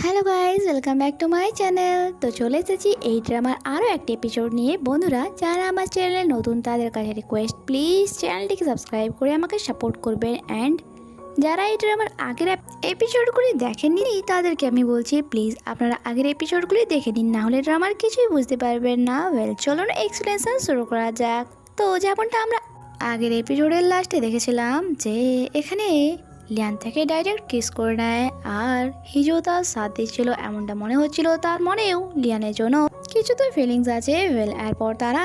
Hello guys, welcome back to my channel. তো চলে এসেছি এই ড্রামার আরও একটি এপিসোড নিয়ে। বন্ধুরা যারা আমার চ্যানেলে নতুন তাদের কাছে রিকোয়েস্ট, প্লিজ চ্যানেলটিকে সাবস্ক্রাইব করে আমাকে সাপোর্ট করবেন। অ্যান্ড যারা এই ড্রামার আগের এপিসোডগুলি দেখেননি তাদেরকে আমি বলছি, প্লিজ আপনারা আগের এপিসোডগুলি দেখে নিন, না হলে ড্রামার কিছুই বুঝতে পারবেন না। ওয়েল, চলুন এক্সপ্লেনেশন শুরু করা যাক। তো যেমনটা আমরা আগের এপিসোডের লাস্টে দেখেছিলাম যে এখানে লিয়ান থেকে ডাইরেক্ট কিস করে নেয়, আর হিজো তার সাথ দিচ্ছিল। এমনটা মনে হচ্ছিল তার মনেও লিয়ানের জন্য কিছু তো ফিলিংস আছে। ওয়েল, এরপর তারা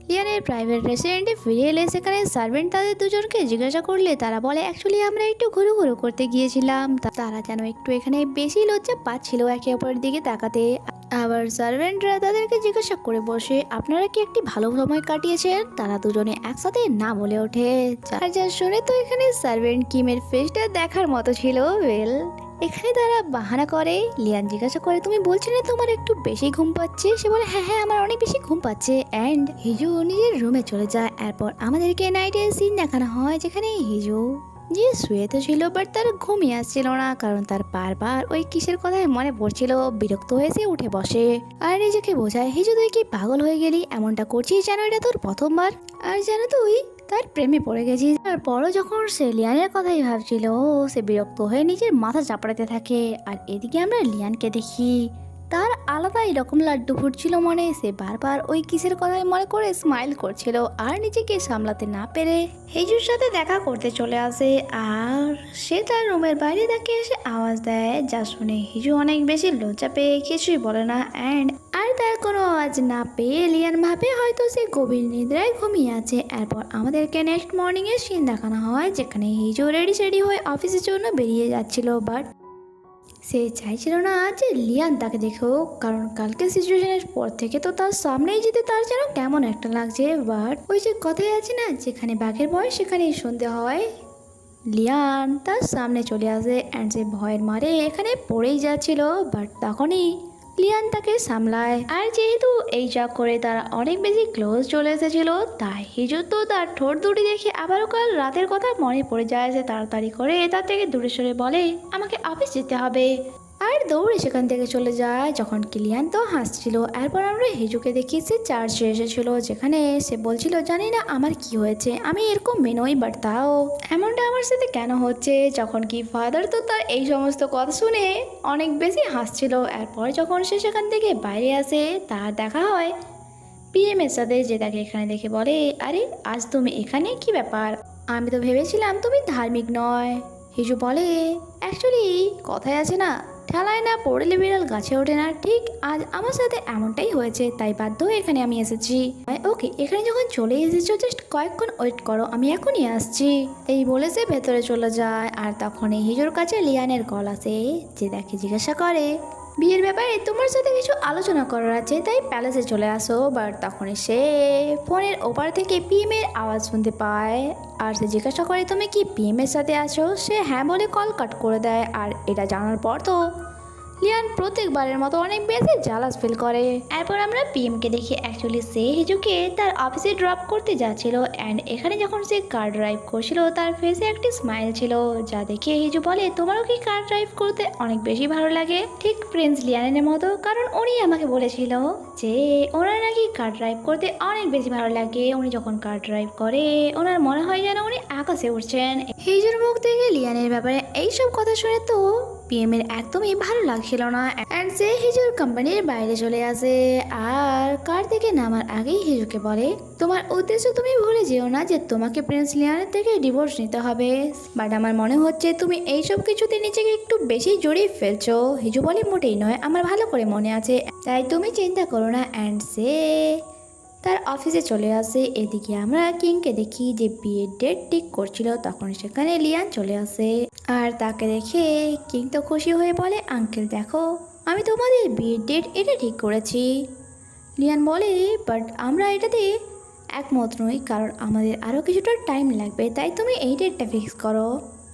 লিয়ানের প্রাইভেট রেস্টুরেন্টে ফিরে এলে সেখানে সার্ভেন্ট তাদের দুজনকে জিজ্ঞাসা করলে তারা বলে অ্যাকচুয়ালি আমরা একটু ঘুরু ঘুরু করতে গিয়েছিলাম। তারা যেন একটু এখানে বেশি লজ্জা পাচ্ছিল একে অপরের দিকে তাকাতে। আবার সার্ভেন্টরা তাদেরকে জিজ্ঞাসা করে বসে আপনারা কি একটি ভালো সময় কাটিয়েছেন? তারা দুজনে একসাথে না বলে ওঠে। যা শুনে তো এখানে সার্ভেন্ট কিমের ফেসটা দেখার মতো ছিল। ওয়েল, এখানে তারা বাহানা করে। লিয়ান জিজ্ঞাসা করে তুমি বলছো না তোমার একটু বেশি ঘুম পাচ্ছে? সে বলে হ্যাঁ হ্যাঁ আমার অনেক বেশি ঘুম পাচ্ছে। অ্যান্ড হিজু নিজের রুমে চলে যায়। এরপর আমাদেরকে নাইটের সিন দেখানো হয় যেখানে হিজু যে শুয়ে তো ছিল, বাট তার ঘুমিয়ে আসছিল না, কারণ তার বারবার ওই কিসের কথায় মনে পড়ছিল। বিরক্ত হয়েছে উঠে বসে আর নিজেকে বোঝায় হিজু তুই কি পাগল হয়ে গেলি? এমনটা করছিস যেন এটা তোর প্রথমবার, আর যেন তুই তার প্রেমে পড়ে গেছিস। তারপরও যখন সে লিয়ানের কথাই ভাবছিল, সে বিরক্ত হয়ে নিজের মাথা চাপড়াতে থাকে। আর এদিকে আমরা লিয়ানকে দেখি তার আলাদা এরকম লাড্ডু ফুটছিল মনে। সে বারবার ওই কিসের কথাই মনে করে স্মাইল করছিল, আর নিজেকে সামলাতে না পেরে হিজুর সাথে দেখা করতে চলে আসে। আর সে তার রুমের বাইরে তাকে এসে আওয়াজ দেয়, যা শুনে হিজু অনেক বেশি লজ্জা পেয়ে কিছুই বলে না। আর তার কোনো আওয়াজ না পেয়ে লিয়ান ভাবে হয়তো সে গভীর নিদ্রায় ঘুমিয়ে আছে। এরপর আমাদেরকে নেক্সট মর্নিং এর সিন দেখানো হয় যেখানে হিজু রেডি হয়ে অফিসের জন্য বেরিয়ে যাচ্ছিল, বাট সে চাইছিল না যে লিয়ান তাকে দেখো, কারণ কালকে সিচুয়েশনের পর থেকে তো তার সামনেই যেতে তার যেন কেমন একটা লাগছে। বাট ওই যে কথাই আছে না, যেখানে বাঘের ভয় সেখানেই সন্ধে হয়। লিয়ান তার সামনে চলে আসে অ্যান্ড সে ভয়ের মারে এখানে পড়েই যাচ্ছিল, বাট তখনই লিয়ান তাকে সামলায়। আর যেহেতু এই যা করে তারা অনেক বেশি ক্লোজ চলে এসেছিল, তাই হিজু তো তার ঠোঁট দুটি দেখে আবারও কাল রাতের কথা মনে পড়ে যায়। সে তাড়াতাড়ি করে তার থেকে দূরে সরে বলে আমাকে অফিস যেতে হবে, আর দৌড়ে সেখান থেকে চলে যায়। যখন কিলিয়ান তো হাসছিল। এরপর আমরা হিজুকে দেখি সে চার্চে এসেছিল, যেখানে সে বলছিল জানি না আমার কি হয়েছে, আমি এরকম মেনোই, বাট তাও এমনটা আমার সাথে কেন হচ্ছে। যখন কি ফাদার তো তার এই সমস্ত কথা শুনে অনেক বেশি হাসছিল। এরপর যখন সে সেখান থেকে বাইরে আসে তার দেখা হয় পিএম এর সাথে, যে তাকে এখানে দেখে বলে আরে আজ তুমি এখানে, কি ব্যাপার? আমি তো ভেবেছিলাম তুমি ধার্মিক নয়। হিজু বলে অ্যাকচুয়ালি কথায় আছে না, ঠেলায় না পড়লে বিড়াল গাছে ওঠে না, ঠিক আজ আমার সাথে এমনটাই হয়েছে, তাই বাধ্য হয়ে এখানে আমি এসেছি। ওকে, এখানে যখন চলে এসেছো জাস্ট কয়েকক্ষণ ওয়েট করো, আমি এখনই আসছি। এই বলে সে ভেতরে চলে যায়। আর তখনই হিজুর কাছে লিয়ানের কল আসে, যে তাকে জিজ্ঞাসা করে বিয়ের ব্যাপারে তোমার সাথে কিছু আলোচনা করার আছে, তাই প্যালেসে চলে আসো। বাট তখনই সে ফোনের ওপার থেকে পিএম এর আওয়াজ শুনতে পায়, আর সে জিজ্ঞাসা করে তুমি কি পিএম এর সাথে আছো? সে হ্যাঁ বলে কল কাট করে দেয়। আর এটা জানার পর তো লিয়ান প্রত্যেকবারের মতো অনেক বেশি জালাস ফিল করে। এরপর আমরা পিএমকে দেখি অ্যাকচুয়ালি সে হিজুকে তার অফিসে ড্রপ করতে যাচ্ছিল। অ্যান্ড এখানে যখন সে কার ড্রাইভ করছিল তার ফেসে একটি স্মাইল ছিল, যা দেখে হিজু বলে তোমারও কি কার ড্রাইভ করতে অনেক বেশি ভালো লাগে? ঠিক প্রিন্স লিয়ানের মতো, কারণ উনি আমাকে বলেছিল যে ওনার নাকি কার ড্রাইভ করতে অনেক বেশি ভালো লাগে। উনি যখন কার ড্রাইভ করে ওনার মনে হয় যেন উনি আকাশে উঠছেন। হিজুর মুখ থেকে লিয়ানের ব্যাপারে এইসব কথা শুনে তো পিএম এর একদমই ভালো লাগছিল না। অ্যান্ড সে হিজুর কোম্পানির বাইরে চলে আসে, আর কার থেকে নামার আগেই হিজুকে বলে তোমার উদ্দেশ্য তুমি ভুলে যেও না যে তোমাকে প্রিন্স লিয়ানের থেকে ডিভোর্স নিতে হবে। বাট আমার মনে হচ্ছে তুমি এইসব কিছুতে নিজেকে একটু বেশি জড়িয়ে ফেলছো। হিজু বলে মোটেই নয়, আমার ভালো করে মনে আছে, তাই তুমি চিন্তা করো না। অ্যান্ড সে তার অফিসে চলে আসে। এদিকে আমরা কিংকে দেখি যে বিয়ের ডেট ঠিক করছিল, তখন সেখানে লিয়ান চলে আসে। আর তাকে দেখে কিং তো খুশি হয়ে বলে আঙ্কেল দেখো আমি তোমাদের বিয়ের ডেট এটা ঠিক করেছি। লিয়ান বলে বাট আমরা এটাতে একমত নই, কারণ আমাদের আরও কিছুটা টাইম লাগবে, তাই তুমি এই ডেটটা ফিক্স করো।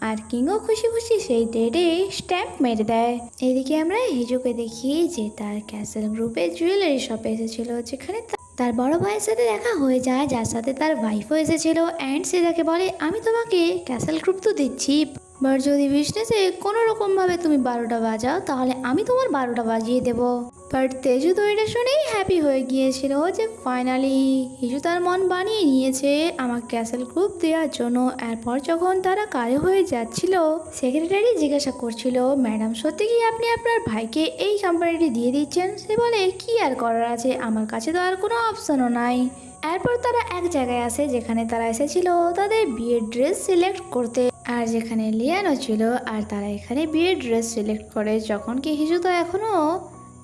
আর কিংও খুশি খুশি সেই ডেটে স্ট্যাম্প মেরে দেয়। এদিকে আমরা হিজুকে দেখি যে তার ক্যাসেল গ্রুপে জুয়েলারি শপে এসেছিল, যেখানে তার বড় ভাইয়ের সাথে দেখা হয়ে যায়, যার সাথে তার ওয়াইফও এসেছিল। অ্যান্ড সে তাকে বলে আমি তোমাকে ক্যাসেল গ্রুপ তো দিচ্ছি, বাট যদি বিজনেসে কোনো রকমভাবে তুমি 12টা বাজাও তাহলে আমি তোমার 12টা বাজিয়ে দেবো। বাট তেজু তো এটা শুনেই হ্যাপি হয়ে গিয়েছিল যে ফাইনালি হিজু তার মন বানিয়ে নিয়েছে আমার ক্যাসেল গ্রুপ দেওয়ার জন্য। এরপর যখন তারা কারে হয়ে যাচ্ছিল, সেক্রেটারি জিজ্ঞাসা করছিল, ম্যাডাম সত্যি কি আপনি আপনার ভাইকে এই কোম্পানিটি দিয়ে দিচ্ছেন? সে বলে কি আর করার আছে, আমার কাছে তো আর কোনো অপশনও নাই। এরপর তারা এক জায়গায় আসে যেখানে তারা এসেছিল তাদের বিয়ের ড্রেস সিলেক্ট করতে, আর যেখানে লিয়ানও ছিল। আর তারা এখানে বিয়ের ড্রেস সিলেক্ট করে, যখন কি হিজু তো এখনো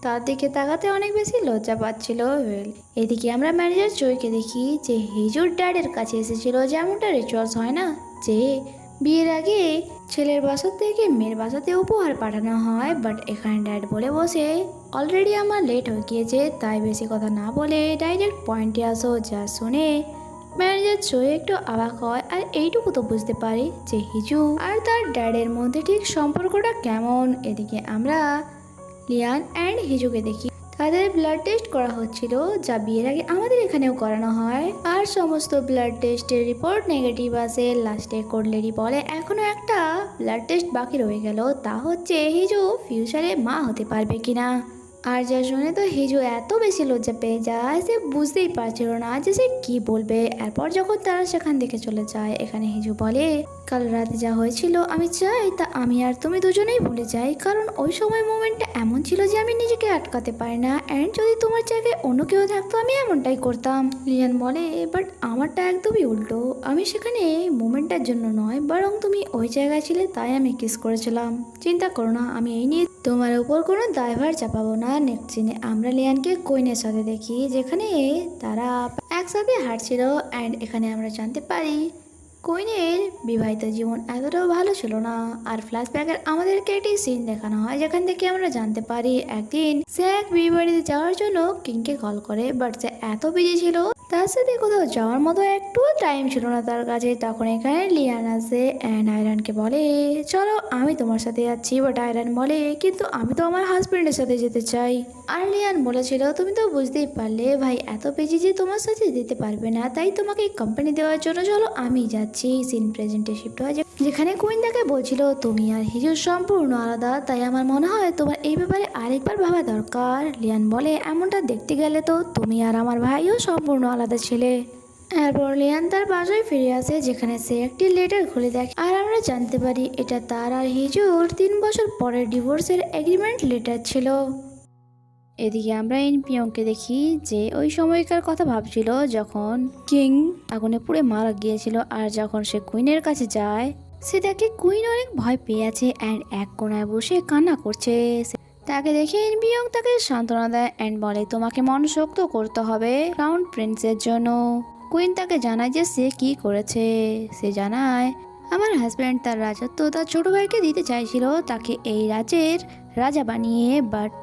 তার দিকে তাকাতে অনেক বেশি লজ্জা পাচ্ছিল। এদিকে আমরা ম্যানেজার জয়কে দেখি যে হিজুর ড্যাডের কাছে এসেছিল, যেমনটা রিচুয়ালস হয় না, যে বিয়ের আগে ছেলের বাসা থেকে মেয়ের বাসাতে উপহার পাঠানো হয়। বাট এখানে ড্যাড বলে বসে অলরেডি আমার লেট হয়ে গিয়েছে, তাই বেশি কথা না বলে ডাইরেক্ট পয়েন্টে আসো। যা শুনে ম্যানেজার জয় একটু অবাক হয়, আর এইটুকু তো বুঝতে পারি যে হিজু আর তার ড্যাডের মধ্যে ঠিক সম্পর্কটা কেমন। এদিকে আমরা লিয়ান অ্যান্ড হিজুকে দেখি তাদের ব্লাড টেস্ট করা হচ্ছিল, যা বিয়ের আগে আমাদের এখানেও করানো হয়। আর সমস্ত ব্লাড টেস্টের রিপোর্ট নেগেটিভ আসে। লাস্টে কোডলেরি বলে এখনো একটা ব্লাড টেস্ট বাকি রয়ে গেল, তা হচ্ছে হিজু ফিউচারে মা হতে পারবে কিনা। আর যা শুনে তো হিজু এত বেশি লজ্জা পেয়ে যায়, সে বুঝতেই পারছিল না যে সে কি বলবে। এরপর যখন তারা সেখান থেকে চলে যায়, এখানে হিজু বলে কাল রাতে যা হয়েছিল আমি চাই তা আমি আর তুমি দুজনেই ভুলে যাই, কারণ ওই সময় মোমেন্টটা এমন ছিল যে আমি নিজেকে আটকাতে পারি না। অ্যান্ড যদি তোমার জায়গায় অন্য কেউ থাকতো আমি এমনটাই করতাম। লিয়ান বলে বাট আমারটা একদমই উল্টো, আমি সেখানে মোমেন্টটার জন্য নয়, বরং তুমি ওই জায়গায় ছিলে তাই আমি কিস করেছিলাম। চিন্তা করো না, আমি এই নিয়ে তোমার উপর কোনো দায়ভার চাপাবো না। নেক্সট সিনে আমরা লিয়ানকে কুইনের সাথে দেখি, যেখানে তারা একসাথে হাঁটছিল। অ্যান্ড এখানে আমরা জানতে পারি কুইনের বিবাহিত জীবন এতটাও ভালো ছিল না। আর ফ্ল্যাশব্যাকের আমাদেরকে একটি সিন দেখানো হয়, যেখান থেকে আমরা জানতে পারি একদিন সে এক বিয়ে বাড়িতে যাওয়ার জন্য কিংকে কল করে, বাট সে এত বিজি ছিল তার সাথে কোথাও যাওয়ার মতো একটু টাইম ছিল না তার কাছে। তখন এখানে লিয়ান আসে অ্যান্ড আয়রনকে বলে চলো আমি তোমার সাথে যাচ্ছি। বাট আয়রন বলে কিন্তু আমি তো আমার হাজবেন্ডের সাথে যেতে চাই। আর লিয়ান বলেছিল তুমি তো বুঝতেই পারলে ভাই এত বিজি যে তোমার সাথে যেতে পারবে না, তাই তোমাকে কোম্পানি দেওয়ার জন্য চলো আমি যাচ্ছি। সিন প্রেজেন্টে শিফট হয় যেখানে কুইন তাকে বলছিল তুমি আর হিজু সম্পূর্ণ আলাদা, তাই আমার মনে হয় তোমার এই ব্যাপারে আরেকবার ভাবা দরকার। লিয়ান বলে এমনটা দেখতে গেলে তো তুমি আর আমার ভাইও সম্পূর্ণ আলাদা ছেলে। এরপর লিয়ান তার বাসায় ফিরে আসে, যেখানে সে একটি লেটার খুলে দেখে, আর আমরা জানতে পারি এটা তার আর হিজুর 3 বছর পরের ডিভোর্সের এগ্রিমেন্ট লেটার ছিল। এদিকে আমরা ইনপিয়ংকে দেখি যে ওই সময়কার কথা ভাবছিল যখন কিং আগুনে পুড়ে মারা গিয়েছিল। আর যখন সে কুইনের কাছে যায়, সে দেখে কুইন অনেক ভয় পেয়ে আছে অ্যান্ড এক কোনায় বসে কান্না করছে। তাকে দেখে ইনপিয়ং তাকে সান্ত্বনা দেয় অ্যান্ড বলে তোমাকে মন শক্ত করতে হবে ক্রাউন প্রিন্সের জন্য। কুইন তাকে জানায় যে সে কি করেছে। সে জানায় আমার হাজব্যান্ড তার রাজত্ব তার ছোট ভাইকে দিতে চাইছিল, তাকে এই রাজ্যের রাজা বানিয়ে। বাট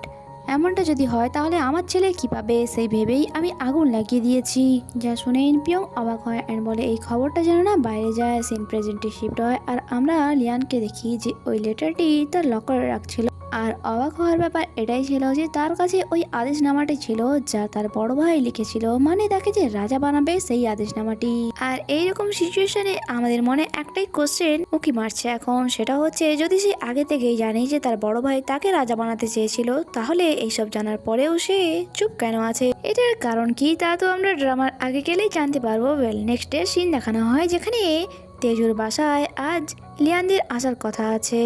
এমনটা যদি হয় তাহলে আমার ছেলে কি পাবে, সেই ভেবেই আমি আগুন লাগিয়ে দিয়েছি। যা শুনে ইনপিয়ং অবাক হয় অ্যান্ড বলে এই খবরটা যেন না বাইরে যায়। সিন প্রেজেন্টে শিফট হয় আর আমরা লিয়ানকে দেখি যে ওই লেটারটি তার লকারে রাখছিল। আর অবাক হওয়ার ব্যাপার এটাই ছিল যে তার কাছে ওই আদেশনামাটি ছিল যা তার বড় ভাই লিখেছিল, মানে তাকে যে রাজা বানাবে সেই আদেশনামাটি। আর এইরকম সিচুয়েশনে আমাদের মনে একটাই কোশ্চেন উকি মারছে এখন, সেটা হচ্ছে যদি সে আগে থেকেই জানে যে তার বড় ভাই তাকে রাজা বানাতে চেয়েছিল, তাহলে এইসব জানার পরেও সে চুপ কেন আছে? এটার কারণ কি তা তো আমরা ড্রামার আগে গেলেই জানতে পারবো। নেক্সট ডে সিন দেখানো হয় যেখানে তেজুর বাসায় আজ লিয়ানদের আসার কথা আছে।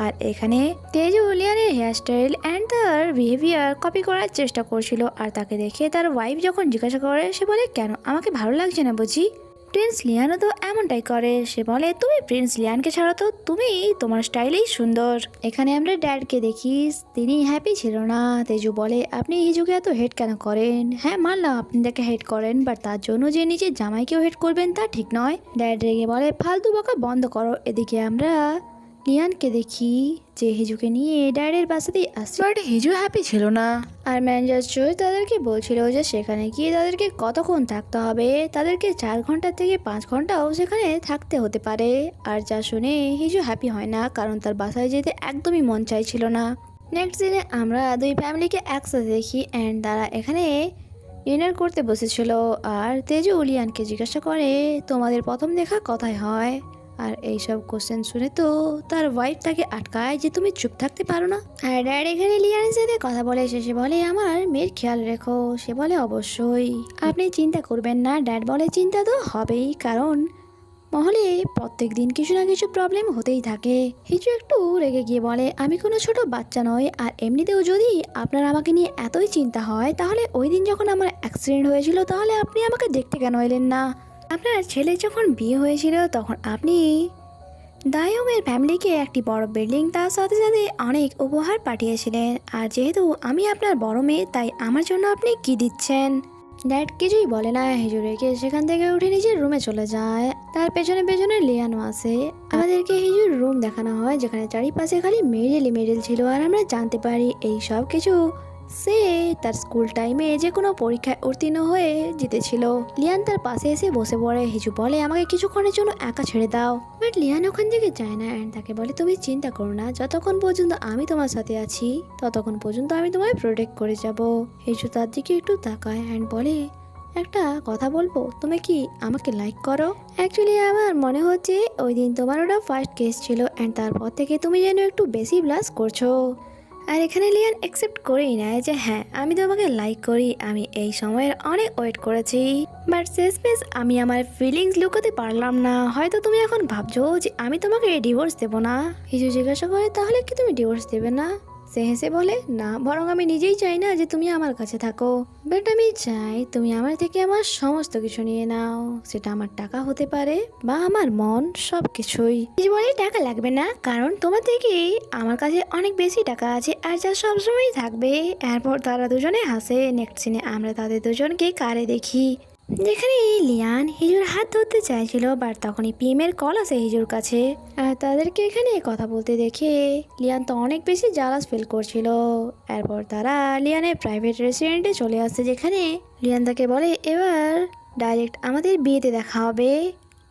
আর এখানে তেজু লিয়ানের হেয়ারস্টাইল অ্যান্ড তার বিহেভিয়ার কপি করার চেষ্টা করছিল। আর তাকে দেখে তার ওয়াইফ যখন জিজ্ঞাসা করে, সে বলে কেন আমাকে ভালো লাগছে না বুঝি? প্রিন্স লিয়ানও তো এমনটাই করে। সে বলে তুমি প্রিন্স লিয়ানকে ছাড়া তো তুমি তোমার স্টাইলেই সুন্দর। এখানে আমরা ড্যাডকে দেখি, তিনি হ্যাপি ছিল না। তেজু বলে আপনি হিজুকে এত হেট কেন করেন? হ্যাঁ মানলাম আপনি তাকে হেট করেন, বাট তার জন্য যে নিজের জামাইকেও হেট করবেন তা ঠিক নয়। ড্যাড রেগে বলে ফালতু বকা বন্ধ করো। এদিকে আমরা লিয়ানকে দেখি যে হিজুকে নিয়ে ড্যাডের বাসাতেই আসছে, বাট হিজু হ্যাপি ছিল না। আর ম্যানেজার জয় তাদেরকে বলছিল যে সেখানে গিয়ে তাদেরকে কতক্ষণ থাকতে হবে, তাদেরকে 4 ঘন্টা থেকে 5 ঘন্টাও সেখানে থাকতে হতে পারে। আর যা শুনে হিজু হ্যাপি হয় না, কারণ তার বাসায় যেতে একদমই মন চাইছিল না। নেক্সট দিনে আমরা দুই ফ্যামিলিকে একসাথে দেখি অ্যান্ড তারা এখানে ডিনার করতে বসেছিল। আর তেজু লিয়ানকে জিজ্ঞাসা করে তোমাদের প্রথম দেখা কোথায় হয়? আর এইসব কোশ্চেন শুনে তো তার ওয়াইফ তাকে আটকায় যে তুমি চুপ থাকতে পারো না। আর ড্যাড এখানে লিয়ানের সাথে কথা বলে শেষে বলে আমার মেয়ের খেয়াল রেখো। সে বলে অবশ্যই, আপনি চিন্তা করবেন না। ড্যাড বলে চিন্তা তো হবেই, কারণ মহলে প্রত্যেক দিন কিছু না কিছু প্রবলেম হতেই থাকে। হিচু একটু রেগে গিয়ে বলে আমি কোনো ছোট বাচ্চা নই, আর এমনিতেও যদি আপনার আমাকে নিয়ে এতই চিন্তা হয় তাহলে ওই দিন যখন আমার অ্যাক্সিডেন্ট হয়েছিল তাহলে আপনি আমাকে দেখতে কেন এলেন না? আপনার ছেলে যখন বিয়ে হয়েছিল তখন আপনি দায়ংয়ের ফ্যামিলিকে একটি বড় বিল্ডিং, তার সাথে সাথে অনেক উপহার পাঠিয়েছিলেন। আর যেহেতু আমি আপনার বড় মেয়ে তাই আমার জন্য আপনি কি দিচ্ছেন? ড্যাড কিছুই বলে না। হিজু রেখে সেখান থেকে উঠে নিজের রুমে চলে যায়। তার পেছনে পেছনে লিয়ানও আসে। আমাদেরকে হিজুর রুম দেখানো হয় যেখানে চারিপাশে খালি মেডেল ছিল। আর আমরা জানতে পারি এই সব কিছু সে তার স্কুল টাইমে যে কোনো পরীক্ষায় উত্তীর্ণ হয়ে জিতেছিল। লিয়ান তার পাশে এসে বসে পড়ে। হিজু বলে আমাকে কিছুক্ষণের জন্য একা ছেড়ে দাও, বাট লিয়ান ওখান থেকে যায় না। অ্যান্ড তাকে বলে তুমি চিন্তা করো না, যতক্ষণ পর্যন্ত আমি তোমার সাথে আছি ততক্ষণ পর্যন্ত আমি তোমায় প্রোটেক্ট করে যাব। হিজু তার দিকে একটু তাকায় অ্যান্ড বলে একটা কথা বলবো, তুমি কি আমাকে লাইক করো? অ্যাকচুয়ালি আমার মনে হচ্ছে ওই দিন তোমার ওটা ফার্স্ট কেস ছিল অ্যান্ড তারপর থেকে তুমি যেন একটু বেশি ব্লাস করছো। আর এখানে লিয়ান অ্যাকসেপ্ট করেই নেয় যে হ্যাঁ আমি তোমাকে লাইক করি, আমি এই সময়ের অনেক ওয়েট করেছি, বাট শেষমেশ আমি আমার ফিলিংস লুকাতে পারলাম না। হয়তো তুমি এখন ভাবছো যে আমি তোমাকে ডিভোর্স দেবো না। হিজু জিজ্ঞাসা করে তাহলে কি তুমি ডিভোর্স দেবে না? সে হেসে বলে না, বরং আমি নিজেই চাই না যে তুমি আমার কাছে থাকো, বাট আমি চাই তুমি আমার থেকে আমার সমস্ত কিছু নিয়ে নাও। সেটা আমার টাকা হতে পারে বা আমার মন, সব কিছুই। বলে টাকা লাগবে না, কারণ তোমার থেকে আমার কাছে অনেক বেশি টাকা আছে আর যা সবসময়ই থাকবে। এরপর তারা দুজনে হাসে। নেক্সট সিনে আমরা তাদের দুজনকে কারে দেখি যেখানে লিয়ান হিজুর হাত ধরতে চাইছিল, বাট তখনই পিএমের কল আসে হিজুর কাছে। আর তাদেরকে এখানে কথা বলতে দেখে লিয়ান তো অনেক বেশি জালাস ফিল করছিল। এরপর তারা লিয়ানের প্রাইভেট রেস্টুরেন্টে চলে আসছে যেখানে লিয়ান তাকে বলে এবার ডাইরেক্ট আমাদের বিয়েতে দেখা হবে।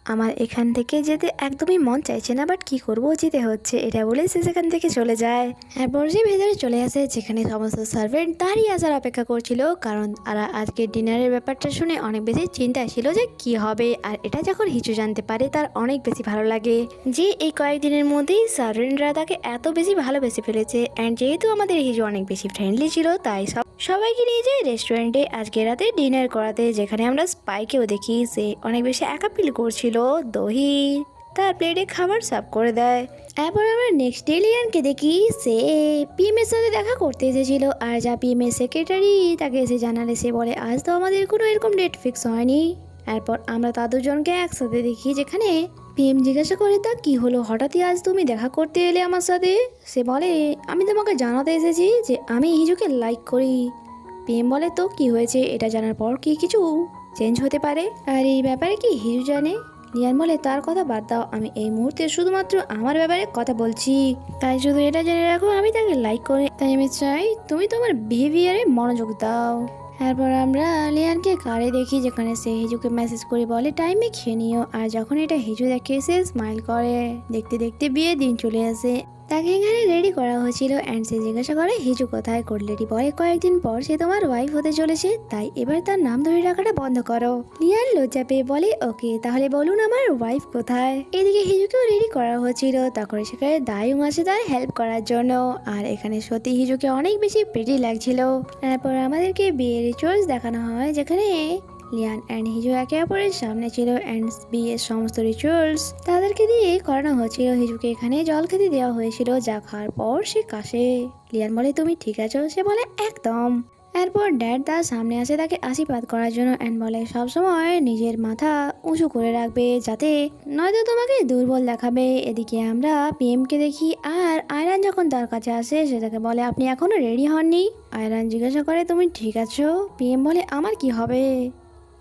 আমার এখান থেকে যেতে একদমই মন চাইছে না, বাট কি করব, যেতে হচ্ছে। এটা বলে সে সেখান থেকে চলে যায়। এরপর সে ভেতরে চলে আসে যেখানে সমস্ত সার্ভেন্ট তারই আসার অপেক্ষা করছিল, কারণ তারা আজকে ডিনারের ব্যাপারটা শুনে অনেক বেশি চিন্তায় ছিল যে কি হবে। আর এটা যখন হিচু জানতে পারে তার অনেক বেশি ভালো লাগে যে এই কয়েকদিনের মধ্যেই সার্ভেন্টরা তাকে এত বেশি ভালোবেসে ফেলেছে। অ্যান্ড যেহেতু আমাদের হিচু অনেক বেশি ফ্রেন্ডলি ছিল তাই সবাইকে নিয়ে যায় রেস্টুরেন্টে আজকে রাতে ডিনার করাতে, যেখানে আমরা স্পাইকেও দেখি সে অনেক বেশি একা ফিল করছিল। দহি তার প্লেটে খাবার সার্ভ করে দেয়। এরপর আমরা নেক্সট ডে লিয়ানকে দেখি সে পিএমের সাথে দেখা করতে এসেছিল। আর যা পিএমের সেক্রেটারি তাকে এসে জানালে সে বলে আজ তো আমাদের কোনো এরকম ডেট ফিক্স হয়নি। এরপর আমরা তা দুজনকে একসাথে দেখি যেখানে পিএম জিজ্ঞাসা করে তা কি হলো, হঠাৎই আজ তুমি দেখা করতে এলে আমার সাথে? সে বলে আমি তোমাকে জানাতে এসেছি যে আমি হিজুকে লাইক করি। পিএম বলে তো কি হয়েছে, এটা জানার পর কি কিছু চেঞ্জ হতে পারে? আর এই ব্যাপারে কি হিজু জানে? লিয়ান বলে তার কথা বাদ দাও, আমি এই মুহূর্তে শুধুমাত্র আমার ব্যাপারে কথা বলছি, তাই শুধু এটা জেনে রাখো আমি তাকে লাইক করি, তাই আমি চাই তুমি তোমার বিহেভিয়ারে মনোযোগ দাও। এরপর আমরা লিয়ানকে কারে দেখি যেখানে সে হিজুকে মেসেজ করে বলে টাইমে খেয়ে নিও। আর যখন এটা হিজু দেখে সে স্মাইল করে। দেখতে দেখতে বিয়ের দিন চলে আসে। তাকে এখানে রেডি করা হয়েছিল অ্যান্ড সে জিজ্ঞাসা করে হিজু কোথায়? কোটলেটি বলে কয়েকদিন পর সে তোমার ওয়াইফ হতে চলেছে, তাই এবার তার নাম ধরে রাখাটা বন্ধ করো। লিয়ান লজ্জা পেয়ে বলে ওকে, তাহলে বলুন আমার ওয়াইফ কোথায়? এদিকে হিজুকেও রেডি করা হয়েছিল, তখন সেখানে দায়ুং আসে তার হেল্প করার জন্য। আর এখানে সত্যি হিজুকে অনেক বেশি প্রিটি লাগছিল। তারপর আমাদেরকে বিয়ের রিচুয়ালস দেখানো হয় যেখানে লিয়ান অ্যান্ড হিজু একে অপরের সামনে ছিল অ্যান্ড বিয়ের সমস্ত রিচুয়ালস তাদেরকে দিয়ে করানো হয়েছিল। হিজুকে এখানে জল খেতে দেওয়া হয়েছিল, যা খাওয়ার পর সে কাশে। লিয়ান বলে তুমি ঠিক আছো? সে বলে একদম। এরপর ড্যাড তার সামনে আসে তাকে আশীর্বাদ করার জন্য অ্যান্ড বলে সবসময় নিজের মাথা উঁচু করে রাখবে যাতে নয়তো তোমাকে দুর্বল দেখাবে। এদিকে আমরা পিএমকে দেখি আর আয়রান যখন তার কাছে আসে সে তাকে বলে আপনি এখনো রেডি হননি। আয়রান জিজ্ঞাসা করে তুমি ঠিক আছো? পিএম বলে আমার কি হবে?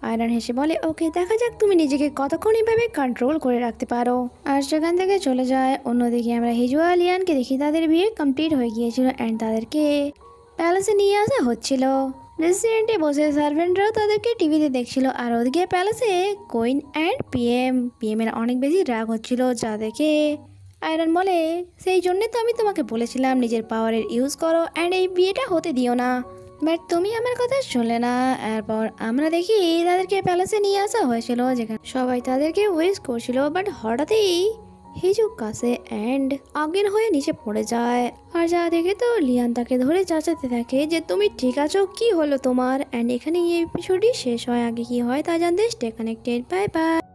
আয়রান হেসে বলে ওকে, দেখা যাক তুমি নিজেকে কতক্ষণ এইভাবে কন্ট্রোল করে রাখতে পারো। আর সেখান থেকে চলে যায়। অন্যদিকে আমরা হিজু আর লিয়ানকে দেখি তাদের বিয়ে কমপ্লিট হয়ে গিয়েছিল অ্যান্ড তাদেরকে প্যালেসে নিয়ে আসা হচ্ছিল। রেস্টুরেন্টে বসে সার্ভেন্টরাও তাদেরকে টিভিতে দেখছিল। আর ওদিকে প্যালেসে কুইন অ্যান্ড পিএম এর অনেক বেশি রাগ হচ্ছিল, যা দেখে আয়রন বলে সেই জন্যে তো আমি তোমাকে বলেছিলাম নিজের পাওয়ারের ইউজ করো অ্যান্ড এই বিয়েটা হতে দিও না। বাট তুমি আমার কথা শুনলে না। এরপর আমরা দেখি তাদেরকে প্যালেসে নিয়ে আসা হয়েছিল, যেখানে সবাই তাদেরকে উইশ করছিল। বাট হঠাৎই হিজুক কাছে অ্যান্ড অজ্ঞান হয়ে নিচে পড়ে যায়। আর যা দেখে তো লিয়ান তাকে ধরে চাচাতে থাকে যে তুমি ঠিক আছো, কি হলো তোমার। অ্যান্ড এখানে এই এপিসোডই শেষ হয়। আগে কি হয় তা জানতে স্টে কানেক্টেড। Bye bye.